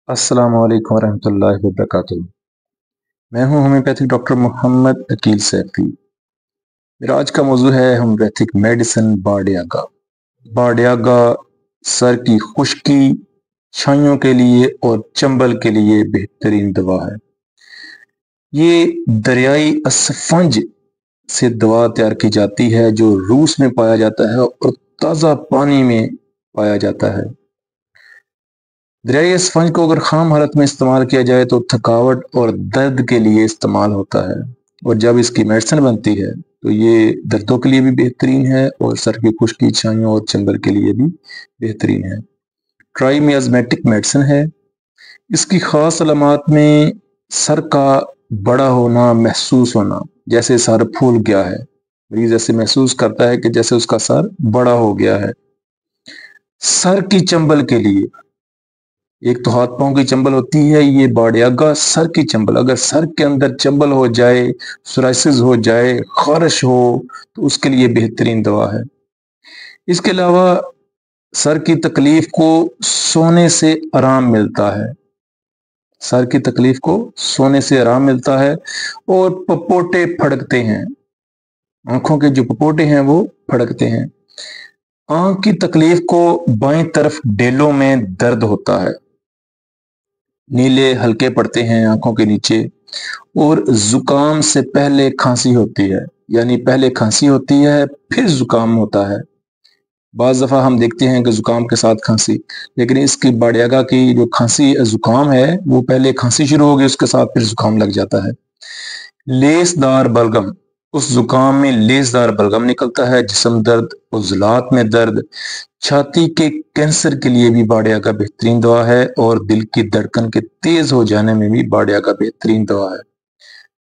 अस्सलाम वालेकुम रहमतुल्लाहि वबरकातुहू। मैं हूं होम्योपैथिक डॉक्टर मोहम्मद अकील सैफी। मेरा आज का मौजू है होम्योपैथिक मेडिसिन बारडियागा। बारडियागा सर की खुश्की, छाइयों के लिए और चंबल के लिए बेहतरीन दवा है। ये दरियाई असफंज से दवा तैयार की जाती है जो रूस में पाया जाता है और ताज़ा पानी में पाया जाता है। दरियाई स्पंज को अगर खाम हालत में इस्तेमाल किया जाए तो थकावट और दर्द के लिए इस्तेमाल होता है, और जब इसकी मेडिसिन बनती है तो ये दर्दों के लिए भी बेहतरीन है और सर की खुश्की, छाइयों और चंबल के लिए भी बेहतरीन है। ट्राइमियाज़मेटिक मेडिसिन है। इसकी खास अलामत में सर का बड़ा होना महसूस होना, जैसे सर फूल गया है, मरीज ऐसे महसूस करता है कि जैसे उसका सर बड़ा हो गया है। सर की चंबल के लिए एक तो हाथ पांव की चंबल होती है, ये बारडियागा सर की चंबल। अगर सर के अंदर चंबल हो जाए, सोराइसिस हो जाए, खारिश हो, तो उसके लिए बेहतरीन दवा है। इसके अलावा सर की तकलीफ को सोने से आराम मिलता है। सर की तकलीफ को सोने से आराम मिलता है और पपोटे फड़कते हैं, आंखों के जो पपोटे हैं वो फड़कते हैं। आंख की तकलीफ को बाईं तरफ डेलों में दर्द होता है, नीले हल्के पड़ते हैं आंखों के नीचे, और जुकाम से पहले खांसी होती है, यानी पहले खांसी होती है फिर जुकाम होता है। बाज दफा हम देखते हैं कि जुकाम के साथ खांसी, लेकिन इसकी बारडियागा की जो खांसी जुकाम है वो पहले खांसी शुरू होगी, उसके साथ फिर जुकाम लग जाता है। लेसदार बलगम, उस जुकाम में लेसदार बलगम निकलता है। जिस्म दर्द, उजलात में दर्द, छाती के कैंसर के लिए भी बारडियागा बेहतरीन दवा है, और दिल की धड़कन के तेज हो जाने में भी बारडियागा बेहतरीन दवा है।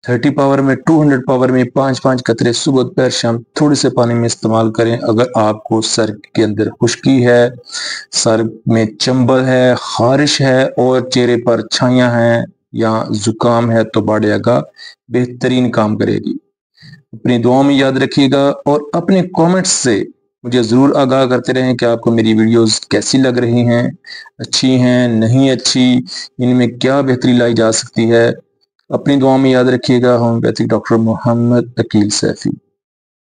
30 पावर में, 200 पावर में 5-5 कतरे सुबह दोपहर शाम थोड़े से पानी में इस्तेमाल करें। अगर आपको सर के अंदर खुश्की है, सर में चंबल है, खारिश है और चेहरे पर छाइयां हैं या जुकाम है, तो बारडियागा बेहतरीन काम करेगी। अपनी दुआओं में याद रखिएगा और अपने कमेंट्स से मुझे ज़रूर आगाह करते रहें कि आपको मेरी वीडियोस कैसी लग रही हैं, अच्छी हैं, नहीं अच्छी, इनमें क्या बेहतरी लाई जा सकती है। अपनी दुआओं में याद रखिएगा। Homeopathic doctor Mohammad Aqeel Saifi.